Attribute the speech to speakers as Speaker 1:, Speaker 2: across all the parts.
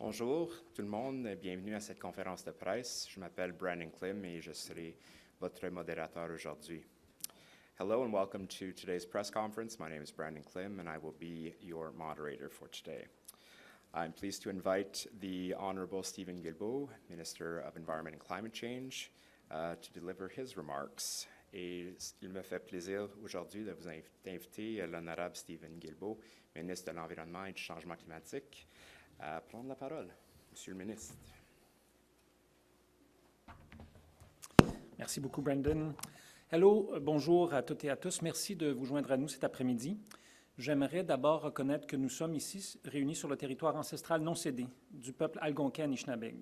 Speaker 1: Bonjour tout le monde, bienvenue à cette conférence de presse. Je m'appelle Brandon Klim et je serai votre modérateur aujourd'hui. Hello and welcome to today's press conference. My name is Brandon Klim and I will be your moderator for today. I'm pleased to invite the Honourable Steven Guilbeault, Minister of Environment and Climate Change, to deliver his remarks. Et il me fait plaisir aujourd'hui de vous inviter l'Honorable Steven Guilbeault, Ministre de l'Environnement et du Changement climatique, à prendre la parole. Monsieur le ministre.
Speaker 2: Merci beaucoup, Brandon. Hello, bonjour à toutes et à tous. Merci de vous joindre à nous cet après-midi. J'aimerais d'abord reconnaître que nous sommes ici réunis sur le territoire ancestral non cédé du peuple algonquin Anishinaabe.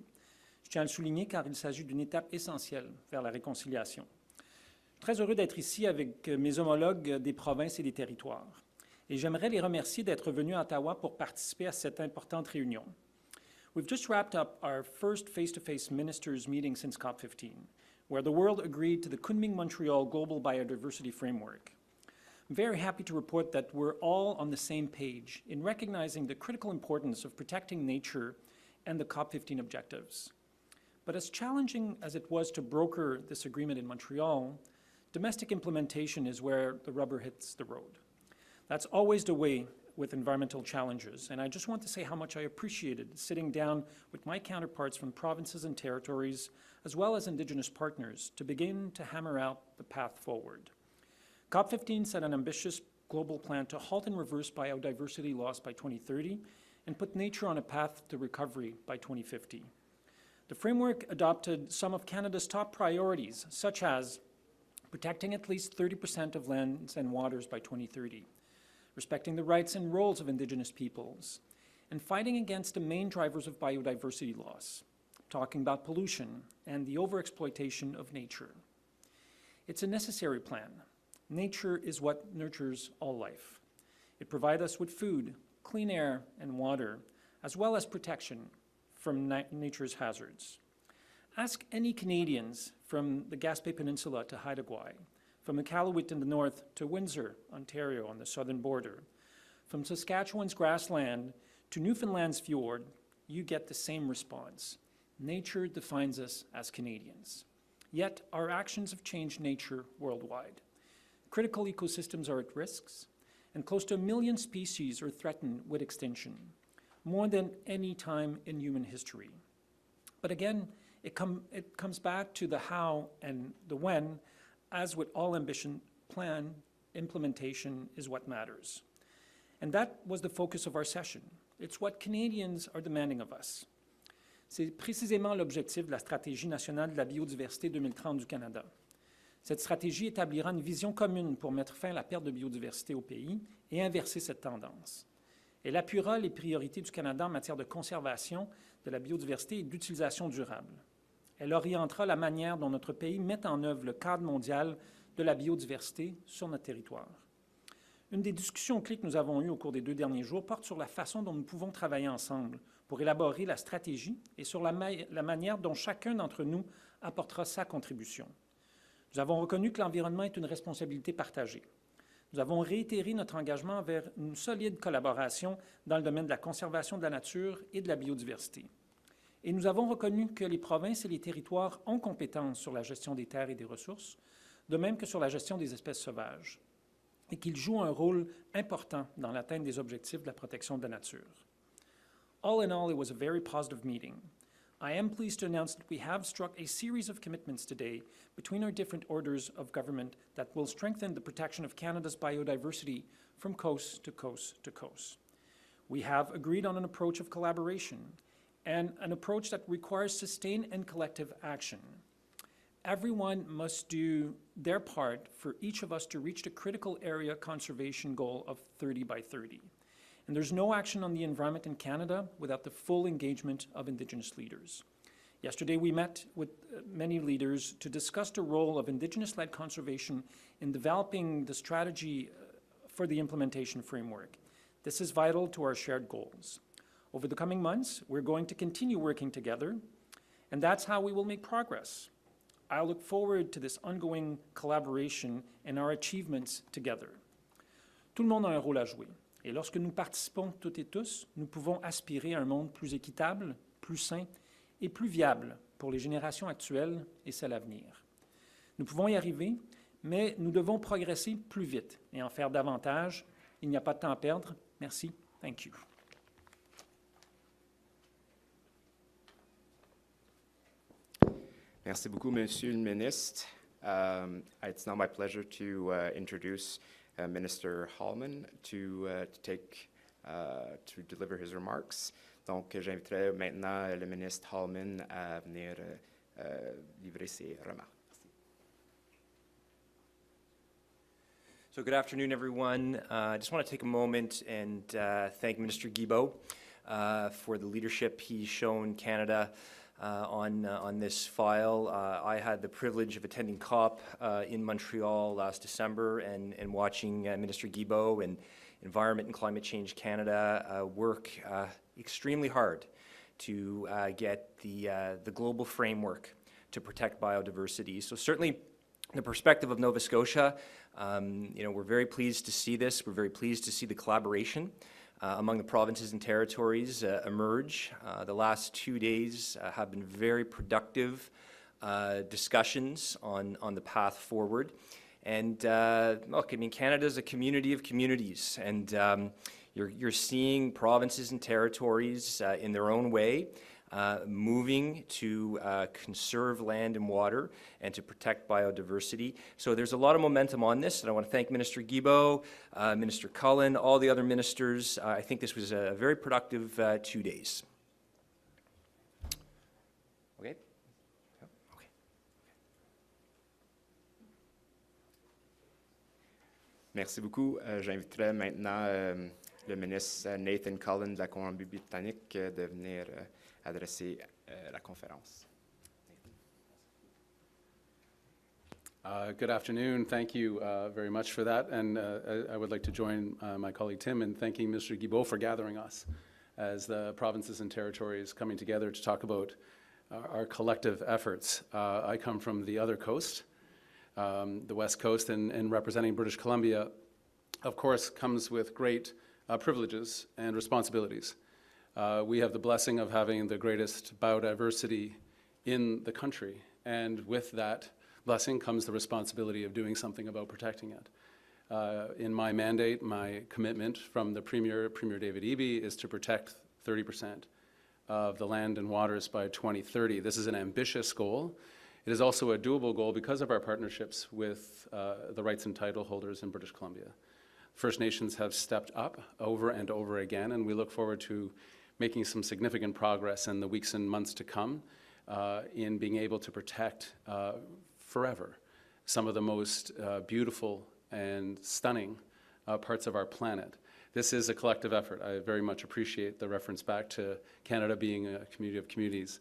Speaker 2: Je tiens à le souligner car il s'agit d'une étape essentielle vers la réconciliation. Je suis très heureux d'être ici avec mes homologues des provinces et des territoires. Et j'aimerais les remercier d'être venus à Ottawa pour participer à cette importante réunion. We've just wrapped up our first face-to-face ministers meeting since COP15, where the world agreed to the Kunming-Montreal Global Biodiversity Framework. I'm very happy to report that we're all on the same page in recognizing the critical importance of protecting nature and the COP15 objectives. But as challenging as it was to broker this agreement in Montreal, domestic implementation is where the rubber hits the road. That's always the way with environmental challenges, and I just want to say how much I appreciated sitting down with my counterparts from provinces and territories, as well as Indigenous partners, to begin to hammer out the path forward. COP15 set an ambitious global plan to halt and reverse biodiversity loss by 2030 and put nature on a path to recovery by 2050. The framework adopted some of Canada's top priorities, such as protecting at least 30% of lands and waters by 2030, respecting the rights and roles of Indigenous peoples, and fighting against the main drivers of biodiversity loss, talking about pollution and the overexploitation of nature. It's a necessary plan. Nature is what nurtures all life. It provides us with food, clean air, and water, as well as protection from nature's hazards. Ask any Canadians from the Gaspé Peninsula to Haida Gwaii, from Iqaluit in the north to Windsor, Ontario on the southern border, from Saskatchewan's grassland to Newfoundland's fjord, you get the same response. Nature defines us as Canadians. Yet our actions have changed nature worldwide. Critical ecosystems are at risk, and close to 1 million species are threatened with extinction, more than any time in human history. But again, it comes back to the how and the when. As with all ambition, plan implementation is what matters. And that was the focus of our session. It's what Canadians are demanding of us. C'est précisément l'objectif de la Stratégie nationale de la biodiversité 2030 du Canada. Cette stratégie établira une vision commune pour mettre fin à la perte de biodiversité au pays et inverser cette tendance. Elle appuiera les priorités du Canada en matière de conservation de la biodiversité et d'utilisation durable. Elle orientera la manière dont notre pays met en œuvre le cadre mondial de la biodiversité sur notre territoire. Une des discussions clés que nous avons eues au cours des 2 derniers jours porte sur la façon dont nous pouvons travailler ensemble pour élaborer la stratégie et sur la manière dont chacun d'entre nous apportera sa contribution. Nous avons reconnu que l'environnement est une responsabilité partagée. Nous avons réitéré notre engagement vers une solide collaboration dans le domaine de la conservation de la nature et de la biodiversité. Et nous avons reconnu que les provinces et les territoires ont compétence sur la gestion des terres et des ressources, de même que sur la gestion des espèces sauvages, et qu'ils jouent un rôle important dans l'atteinte des objectifs de la protection de la nature. All in all, it was a very positive meeting. I am pleased to announce that we have struck a series of commitments today between our different orders of government that will strengthen the protection of Canada's biodiversity from coast to coast to coast. We have agreed on an approach of collaboration and an approach that requires sustained and collective action. Everyone must do their part for each of us to reach the critical area conservation goal of 30 by 30. And there's no action on the environment in Canada without the full engagement of Indigenous leaders. Yesterday, we met with many leaders to discuss the role of Indigenous-led conservation in developing the strategy for the implementation framework. This is vital to our shared goals. Over the coming months, we're going to continue working together, and that's how we will make progress. I look forward to this ongoing collaboration and our achievements together. Tout le monde a un rôle à jouer. Et lorsque nous participons toutes et tous, nous pouvons aspirer à un monde plus équitable, plus sain et plus viable pour les générations actuelles et celles à venir. Nous pouvons y arriver, mais nous devons progresser plus vite et en faire davantage. Il n'y a pas de temps à perdre. Merci. Thank you.
Speaker 1: Merci beaucoup, Monsieur le Ministre. It's now my pleasure to introduce Minister Halman to deliver his remarks. Donc, j'inviterai maintenant le ministre Halman à venir livrer ses remarques.
Speaker 3: So good afternoon, everyone. I just want to take a moment and thank Minister Guilbeault for the leadership he's shown Canada on this file. I had the privilege of attending COP in Montreal last December and watching Minister Guilbeault and Environment and Climate Change Canada work extremely hard to get the global framework to protect biodiversity. So certainly, the perspective of Nova Scotia, we're very pleased to see this. We're very pleased to see the collaboration among the provinces and territories emerge. The last 2 days have been very productive discussions on the path forward. And look, I mean, Canada is a community of communities, and you're seeing provinces and territories in their own way moving to conserve land and water and to protect biodiversity. So there's a lot of momentum on this, and I want to thank Minister Guilbeault, Minister Cullen, all the other ministers. I think this was a very productive 2 days. Okay? Okay.
Speaker 1: Merci beaucoup. J'inviterai maintenant le ministre Nathan Cullen de la Colombie-Britannique de venir adresser la conférence.
Speaker 4: Good afternoon. Thank you very much for that. And I would like to join my colleague Tim in thanking Mr. Guilbeault for gathering us as the provinces and territories coming together to talk about our collective efforts. I come from the other coast, the West Coast, and representing British Columbia, of course, comes with great privileges and responsibilities. We have the blessing of having the greatest biodiversity in the country, and with that blessing comes the responsibility of doing something about protecting it. In my mandate, my commitment from the Premier David Eby, is to protect 30% of the land and waters by 2030. This is an ambitious goal. It is also a doable goal because of our partnerships with the rights and title holders in British Columbia. First Nations have stepped up over and over again, and we look forward to making some significant progress in the weeks and months to come in being able to protect forever some of the most beautiful and stunning parts of our planet. This is a collective effort. I very much appreciate the reference back to Canada being a community of communities.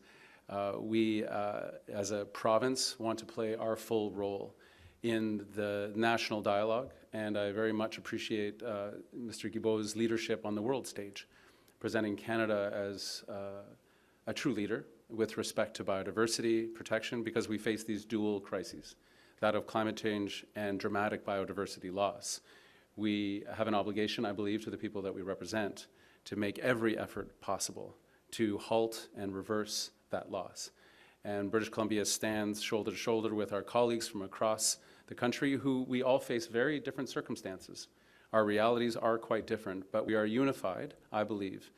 Speaker 4: We, as a province, want to play our full role in the national dialogue, and I very much appreciate Mr. Guilbeault's leadership on the world stage, presenting Canada as a true leader with respect to biodiversity protection, because we face these dual crises, that of climate change and dramatic biodiversity loss. We have an obligation, I believe, to the people that we represent to make every effort possible to halt and reverse that loss. And British Columbia stands shoulder to shoulder with our colleagues from across the country, who we all face very different circumstances. Our realities are quite different, but we are unified, I believe,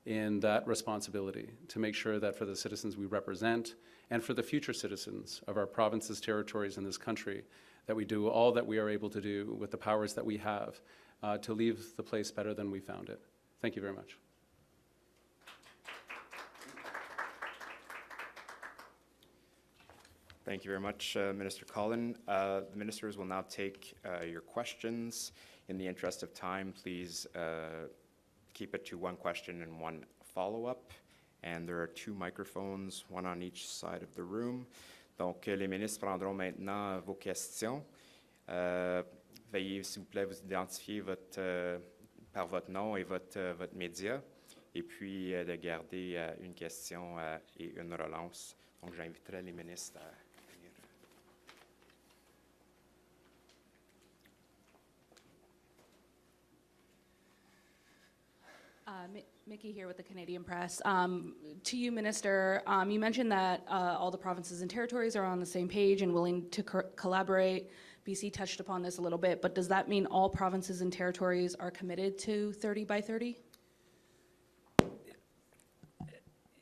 Speaker 4: in that responsibility to make sure that for the citizens we represent and for the future citizens of our provinces, territories in this country, that we do all that we are able to do with the powers that we have to leave the place better than we found it. Thank you very much.
Speaker 1: Thank you very much, Minister Cullen. The ministers will now take your questions. In the interest of time, please keep it to one question and one follow-up. And there are 2 microphones, one on each side of the room. Donc, les ministres prendront maintenant vos questions. Veuillez, s'il vous plaît, vous identifier par votre nom et votre média, et puis de garder une question et une relance. Donc, j'inviterai les ministres à venir.
Speaker 5: Mickey here with the Canadian Press. To you, Minister, you mentioned that all the provinces and territories are on the same page and willing to collaborate. BC touched upon this a little bit, but does that mean all provinces and territories are committed to 30 by 30?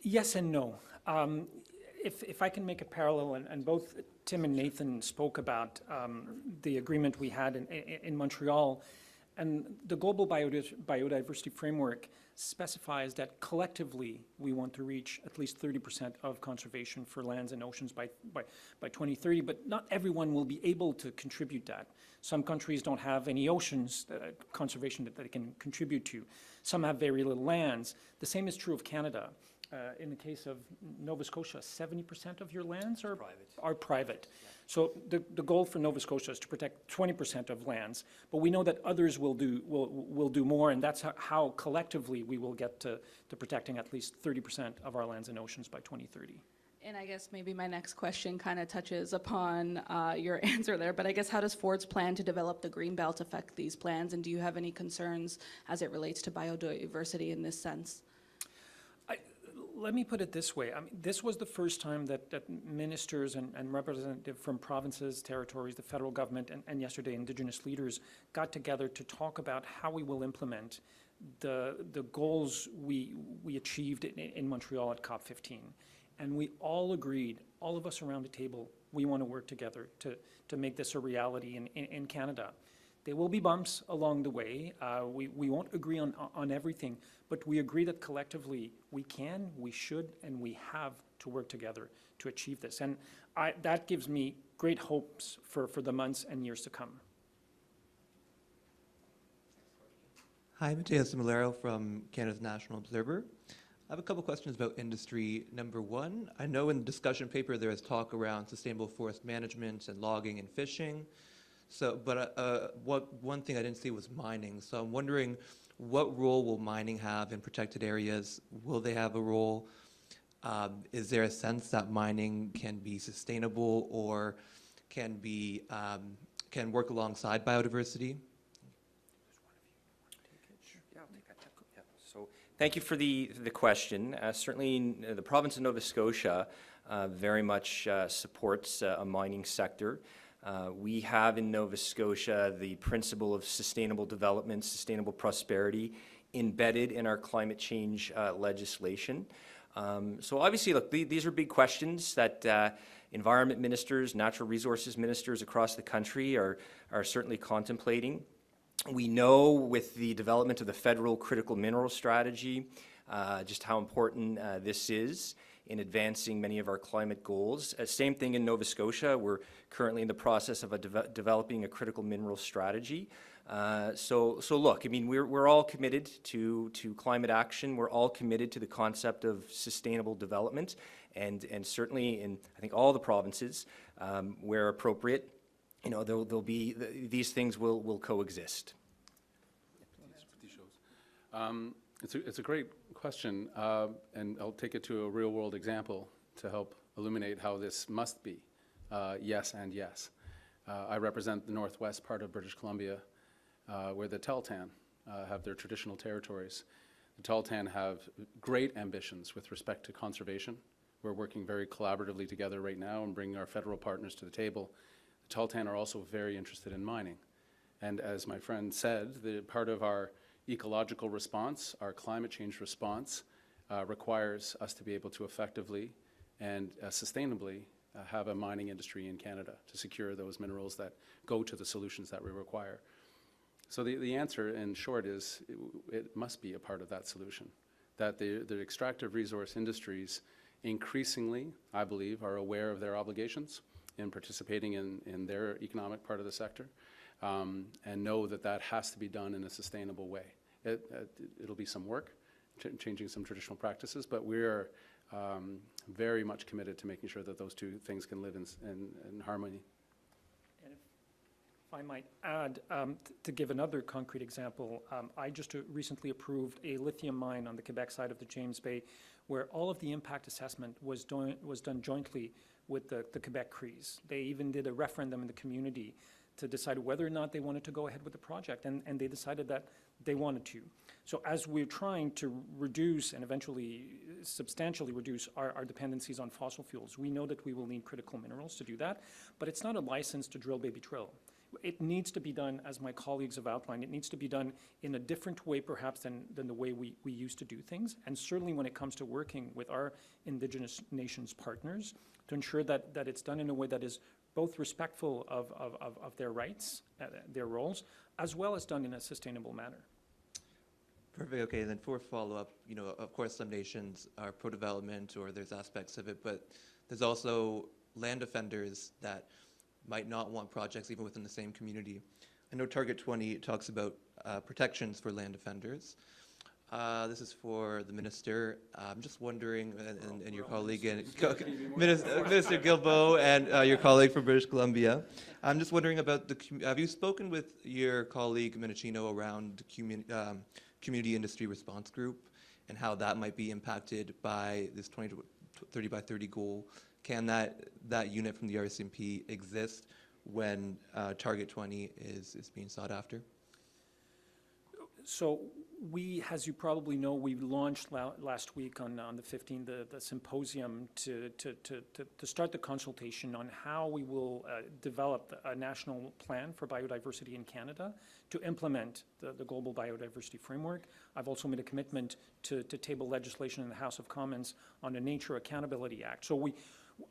Speaker 2: Yes and no. If I can make a parallel, and both Tim and Nathan spoke about the agreement we had in Montreal, and the Global Biodiversity Framework specifies that collectively we want to reach at least 30% of conservation for lands and oceans by 2030, but not everyone will be able to contribute that. Some countries don't have any oceans conservation that they can contribute to. Some have very little lands. The same is true of Canada. In the case of Nova Scotia, 70% of your lands are private. Yeah. So the goal for Nova Scotia is to protect 20% of lands, but we know that others will do more, and that's how collectively we will get to protecting at least 30% of our lands and oceans by 2030.
Speaker 5: And I guess maybe my next question kind of touches upon your answer there, but I guess how does Ford's plan to develop the Greenbelt affect these plans, and do you have any concerns as it relates to biodiversity in this sense?
Speaker 2: Let me put it this way. I mean, this was the first time that ministers and representatives from provinces, territories, the federal government, and yesterday Indigenous leaders got together to talk about how we will implement the goals we achieved in Montreal at COP15. And we all agreed, all of us around the table, we want to work together to make this a reality in Canada. There will be bumps along the way. We won't agree on everything, but we agree that collectively we can, we should, and we have to work together to achieve this. And that gives me great hopes for the months and years to come.
Speaker 6: Hi, Mateo Similero from Canada's National Observer. I have a couple questions about industry. Number one, I know in the discussion paper there is talk around sustainable forest management and logging and fishing. So, but one thing I didn't see was mining. So I'm wondering, what role will mining have in protected areas? Will they have a role? Is there a sense that mining can be sustainable or can work alongside biodiversity?
Speaker 3: So thank you for the question. Certainly the province of Nova Scotia very much supports a mining sector. We have in Nova Scotia the principle of sustainable development, sustainable prosperity embedded in our climate change legislation. So obviously, look, these are big questions that environment ministers, natural resources ministers across the country are certainly contemplating. We know with the development of the federal critical mineral strategy just how important this is in advancing many of our climate goals. Same thing in Nova Scotia. We're currently in the process of developing a critical mineral strategy. So look, I mean, we're all committed to climate action. We're all committed to the concept of sustainable development, and certainly in, I think, all the provinces where appropriate, you know, there'll be these things will coexist.
Speaker 4: It's a great question, and I'll take it to a real-world example to help illuminate how this must be yes and yes. I represent the northwest part of British Columbia, where the Tahltan have their traditional territories. The Tahltan have great ambitions with respect to conservation. We're working very collaboratively together right now and bringing our federal partners to the table. The Tahltan are also very interested in mining. And as my friend said, the part of our ecological response, our climate change response, requires us to be able to effectively and sustainably have a mining industry in Canada to secure those minerals that go to the solutions that we require. So the answer, in short, is it must be a part of that solution, that the extractive resource industries increasingly, I believe, are aware of their obligations in participating in their economic part of the sector, and know that that has to be done in a sustainable way. It'll be some work, changing some traditional practices, but we're very much committed to making sure that those two things can live in harmony.
Speaker 2: And if I might add, to give another concrete example, I just recently approved a lithium mine on the Quebec side of the James Bay, where all of the impact assessment was done jointly with the Quebec Crees. They even did a referendum in the community to decide whether or not they wanted to go ahead with the project, and they decided that they wanted to. So as we're trying to reduce and eventually substantially reduce our dependencies on fossil fuels, we know that we will need critical minerals to do that, but it's not a license to drill, baby, drill. It needs to be done, as my colleagues have outlined, it needs to be done in a different way perhaps than the way we used to do things. And certainly when it comes to working with our Indigenous nations partners to ensure that it's done in a way that is both respectful of their rights, their roles, as well as done in a sustainable manner.
Speaker 6: Perfect. Okay, and then for follow-up, you know, of course, some nations are pro-development or there's aspects of it, but there's also land defenders that might not want projects even within the same community. I know Target 20 talks about protections for land defenders. This is for the minister. I'm just wondering, and your colleague, and Minister Guilbeault, and your colleague from British Columbia. I'm just wondering about have you spoken with your colleague Mendocino around the community industry response group and how that might be impacted by this 20 to 30 by 30 goal? Can that unit from the RCMP exist when Target 20 is being sought after?
Speaker 2: So we, as you probably know, we launched last week on the 15th the symposium to start the consultation on how we will develop a national plan for biodiversity in Canada to implement the Global Biodiversity Framework. I've also made a commitment to table legislation in the House of Commons on the Nature Accountability Act. So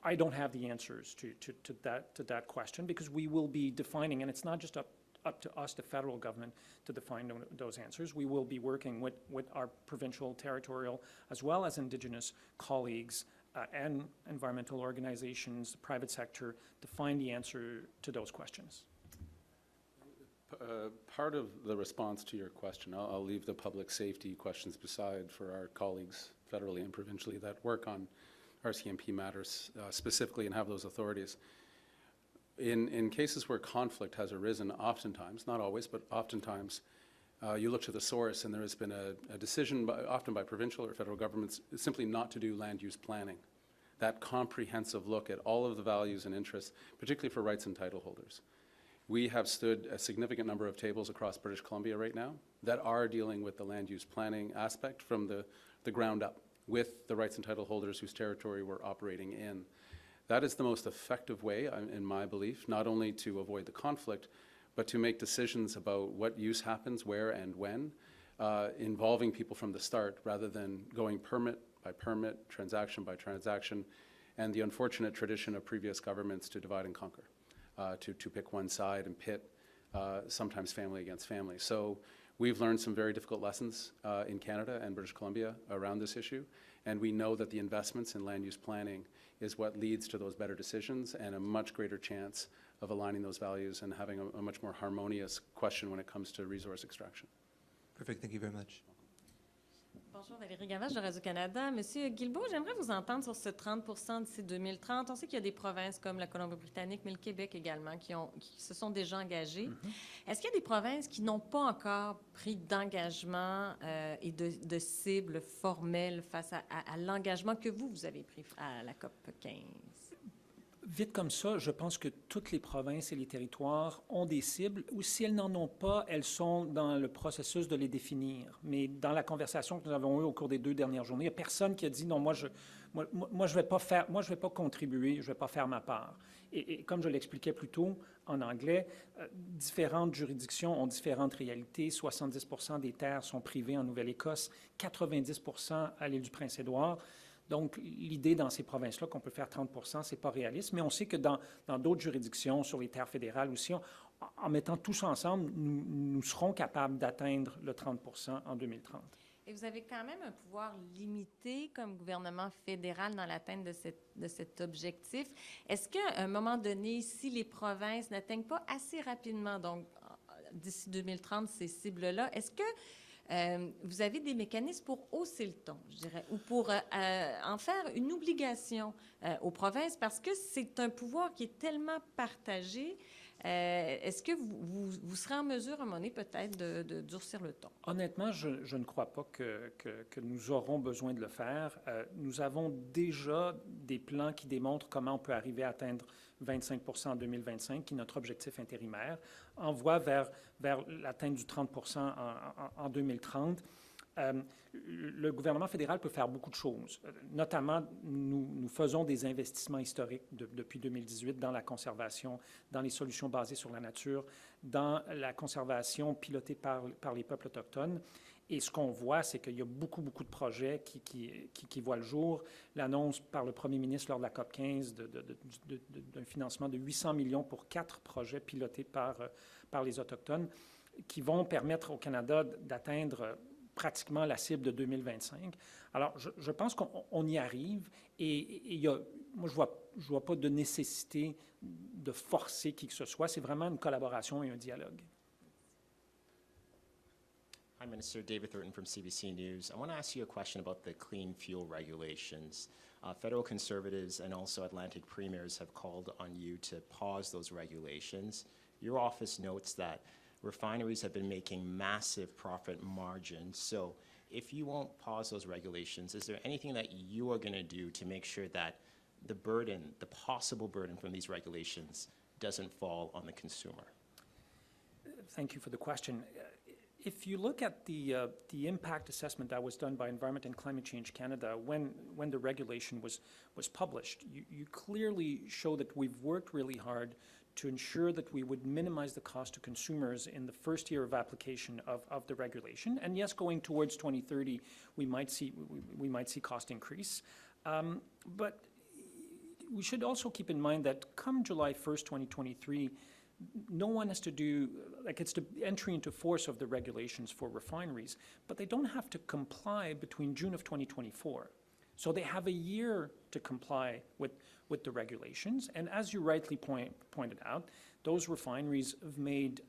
Speaker 2: I don't have the answers to that question because we will be defining, and it's not just up to us, the federal government, to define those answers. We will be working with our provincial, territorial, as well as Indigenous colleagues and environmental organizations, the private sector, to find the answer to those questions.
Speaker 4: Part of the response to your question, I'll leave the public safety questions beside for our colleagues federally and provincially that work on RCMP matters specifically and have those authorities. In cases where conflict has arisen, oftentimes, not always, but oftentimes, you look to the source and there has been a decision, often by provincial or federal governments, simply not to do land use planning. That comprehensive look at all of the values and interests, particularly for rights and title holders. We have stood a significant number of tables across British Columbia right now that are dealing with the land use planning aspect from the ground up with the rights and title holders whose territory we're operating in. That is the most effective way, in my belief, not only to avoid the conflict, but to make decisions about what use happens, where and when, involving people from the start rather than going permit by permit, transaction by transaction, and the unfortunate tradition of previous governments to divide and conquer, to pick one side and pit sometimes family against family. So we've learned some very difficult lessons in Canada and British Columbia around this issue, and we know that the investments in land use planning is what leads to those better decisions and a much greater chance of aligning those values and having a much more harmonious question when it comes to resource extraction.
Speaker 6: Perfect. Thank you very much.
Speaker 7: Bonjour, Valérie Gavache de Radio-Canada. Monsieur Guilbeault, j'aimerais vous entendre sur ce 30% d'ici 2030. On sait qu'il y a des provinces comme la Colombie-Britannique, mais le Québec également, qui se sont déjà engagées. Est-ce qu'il y a des provinces qui n'ont pas encore pris d'engagement et de cibles formelles face à l'engagement que vous avez pris à la COP 15?
Speaker 2: Vite comme ça, je pense que toutes les provinces et les territoires ont des cibles, ou si elles n'en ont pas, elles sont dans le processus de les définir. Mais dans la conversation que nous avons eue au cours des 2 dernières journées, il n'y a personne qui a dit « non, moi je vais pas contribuer, je ne vais pas faire ma part ». Et comme je l'expliquais plus tôt en anglais, différentes juridictions ont différentes réalités. 70% des terres sont privées en Nouvelle-Écosse, 90% à l'île du Prince-Édouard. Donc, l'idée dans ces provinces-là qu'on peut faire 30%, ce n'est pas réaliste, mais on sait que dans d'autres juridictions, sur les terres fédérales aussi, en mettant tous ensemble, nous serons capables d'atteindre le 30% en 2030.
Speaker 7: Et vous avez quand même un pouvoir limité comme gouvernement fédéral dans l'atteinte de cet objectif. Est-ce qu'à un moment donné, si les provinces n'atteignent pas assez rapidement, donc d'ici 2030, ces cibles-là, est-ce que vous avez des mécanismes pour hausser le ton, je dirais, ou pour en faire une obligation aux provinces, parce que c'est un pouvoir qui est tellement partagé. Est-ce que vous serez en mesure, à un moment donné, peut-être, de durcir le ton?
Speaker 2: Honnêtement, je ne crois pas que nous aurons besoin de le faire. Nous avons déjà des plans qui démontrent comment on peut arriver à atteindre 25 en 2025, qui est notre objectif intérimaire, en voie vers l'atteinte du 30 en 2030. Le gouvernement fédéral peut faire beaucoup de choses. Notamment, nous faisons des investissements historiques depuis 2018 dans la conservation, dans les solutions basées sur la nature, dans la conservation pilotée par les peuples autochtones. Et ce qu'on voit, c'est qu'il y a beaucoup de projets qui voient le jour. L'annonce par le premier ministre lors de la COP 15 d'un financement de 800 millions pour 4 projets pilotés par les Autochtones qui vont permettre au Canada d'atteindre pratiquement la cible de 2025. Alors, je pense qu'on y arrive et moi, je vois pas de nécessité de forcer qui que ce soit. C'est vraiment une collaboration et un dialogue.
Speaker 8: Hi, Minister. David Thurton from CBC News. I want to ask you a question about the clean fuel regulations. Federal Conservatives and also Atlantic Premiers have called on you to pause those regulations. Your office notes that refineries have been making massive profit margins. So if you won't pause those regulations, is there anything that you are going to do to make sure that the burden, the possible burden from these regulations doesn't fall on the consumer?
Speaker 2: Thank you for the question. If you look at the impact assessment that was done by Environment and Climate Change Canada when the regulation was published, you clearly show that we've worked really hard to ensure that we would minimize the cost to consumers in the first year of application of the regulation. And yes, going towards 2030, we might see cost increase. But we should also keep in mind that come July 1st, 2023, no one has to do, like it's the entry into force of the regulations for refineries, but they don't have to comply between June of 2024. So they have a year to comply with the regulations. And as you rightly pointed out, those refineries have made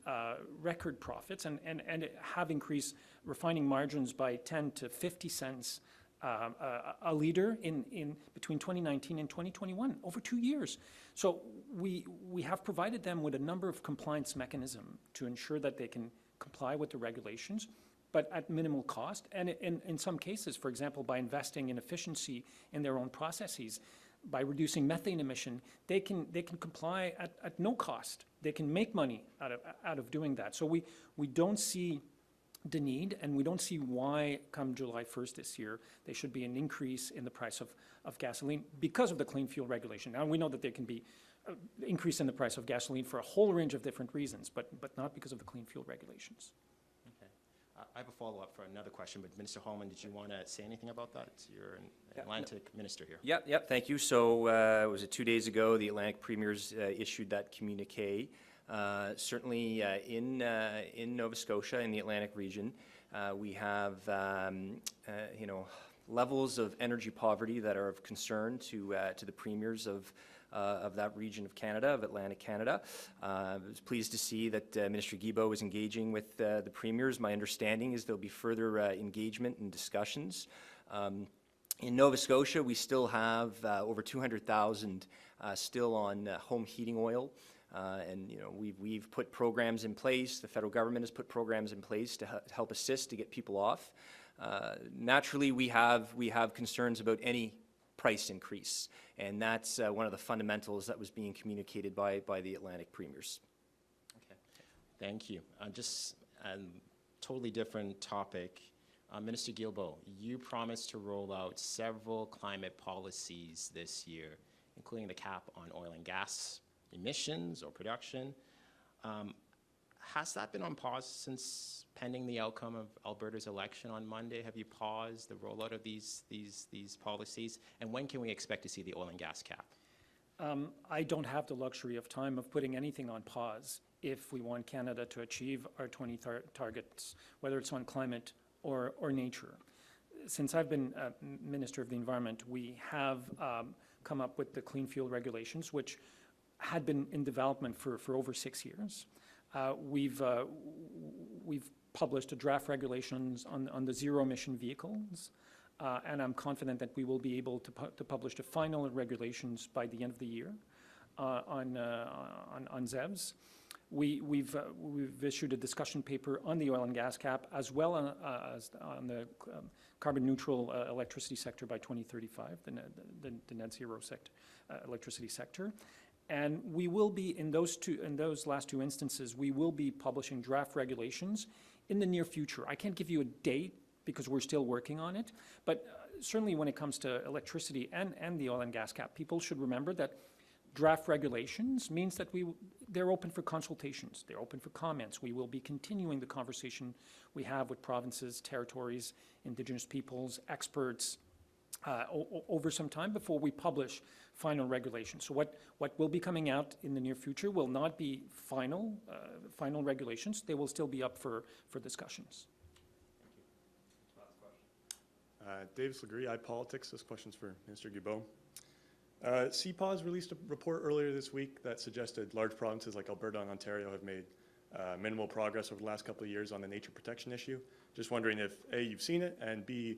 Speaker 2: record profits and have increased refining margins by 10 to 50 cents a liter in between 2019 and 2021, over 2 years. So we have provided them with a number of compliance mechanisms to ensure that they can comply with the regulations, but at minimal cost. And in some cases, for example, by investing in efficiency in their own processes, by reducing methane emission, they can comply at no cost. They can make money out of doing that. So we don't see the need, and we don't see why, come July 1st this year, there should be an increase in the price of gasoline because of the clean fuel regulation. Now, we know that there can be an increase in the price of gasoline for a whole range of different reasons, but not because of the clean fuel regulations.
Speaker 8: Okay. I have a follow-up for another question, but Minister Halman, did you want to say anything about that? You're an Atlantic minister here.
Speaker 3: Yep, thank you. So, was it 2 days ago, the Atlantic Premiers issued that communique. Certainly in Nova Scotia, in the Atlantic region, we have levels of energy poverty that are of concern to the premiers of that region of Canada, of Atlantic Canada. I was pleased to see that Minister Guilbeault was engaging with the premiers. My understanding is there'll be further engagement and discussions. In Nova Scotia, we still have over 200,000 still on home heating oil. And we've put programs in place. The federal government has put programs in place to help assist to get people off. Naturally, we have concerns about any price increase, and that's one of the fundamentals that was being communicated by the Atlantic Premiers.
Speaker 8: Okay, thank you. Just a totally different topic. Minister Guilbeault, you promised to roll out several climate policies this year, including the cap on oil and gas emissions or production. Has that been on pause since pending the outcome of Alberta's election on Monday? Have you paused the rollout of these policies? And when can we expect to see the oil and gas cap?
Speaker 2: I don't have the luxury of time of putting anything on pause if we want Canada to achieve our 2030 targets, whether it's on climate or nature. Since I've been Minister of the Environment, we have come up with the clean fuel regulations, which had been in development for over 6 years. We've published a draft regulations on the zero-emission vehicles, and I'm confident that we will be able to publish the final regulations by the end of the year on ZEVs. We've issued a discussion paper on the oil and gas cap, as well as on the carbon-neutral electricity sector by 2035, the net zero electricity sector. And we will be, in those last two instances, we will be publishing draft regulations in the near future. I can't give you a date because we're still working on it, but certainly when it comes to electricity and the oil and gas cap, people should remember that draft regulations means that they're open for consultations, they're open for comments. We will be continuing the conversation we have with provinces, territories, Indigenous peoples, experts, over some time before we publish final regulations. So what will be coming out in the near future will not be final regulations. They will still be up for discussions.
Speaker 9: Davis Legree, iPolitics. This question's for Minister Guilbeault. CPAWS released a report earlier this week that suggested large provinces like Alberta and Ontario have made minimal progress over the last couple of years on the nature protection issue. Just wondering if A, you've seen it, and B,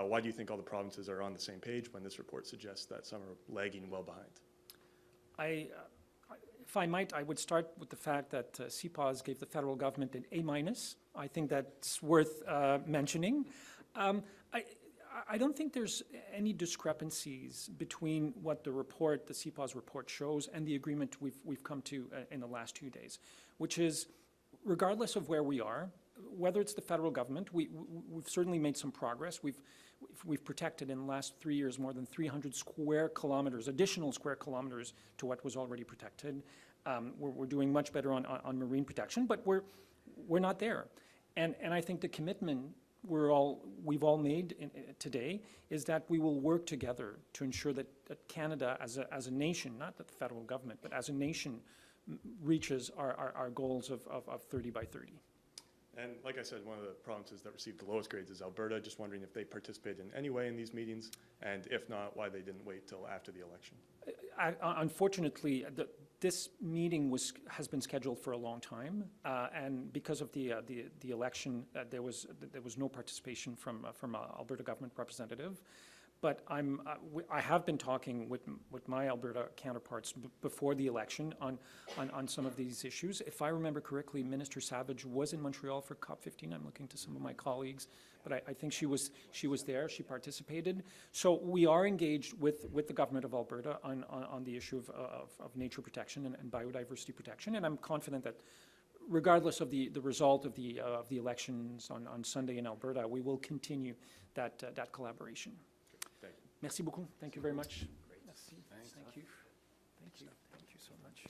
Speaker 9: why do you think all the provinces are on the same page when this report suggests that some are lagging well behind?
Speaker 2: If I might, I would start with the fact that CPAWS gave the federal government an A-. I think that's worth mentioning. I don't think there's any discrepancies between what the CPAWS report shows and the agreement we've come to in the last 2 days, which is, regardless of where we are, whether it's the federal government, we've certainly made some progress. We've protected in the last 3 years more than 300 square kilometers, additional square kilometers to what was already protected. We're doing much better on marine protection, but we're not there. And I think the commitment we've all made today is that we will work together to ensure that Canada as a nation, not that the federal government, but as a nation reaches our goals of 30 by 30.
Speaker 9: And like I said, one of the provinces that received the lowest grades is Alberta. Just wondering if they participated in any way in these meetings, and if not, why they didn't wait till after the election.
Speaker 2: Unfortunately, this meeting has been scheduled for a long time, and because of the election, there was no participation from Alberta government representative. But I have been talking with my Alberta counterparts before the election on some of these issues. If I remember correctly, Minister Savage was in Montreal for COP15. I'm looking to some of my colleagues, but I think she was there. She participated. So we are engaged with the government of Alberta on the issue of nature protection and biodiversity protection, and I'm confident that, regardless of the result of the elections on Sunday in Alberta, we will continue that collaboration. Merci beaucoup. Thank you very much. Merci. Thank you. Thank you so much.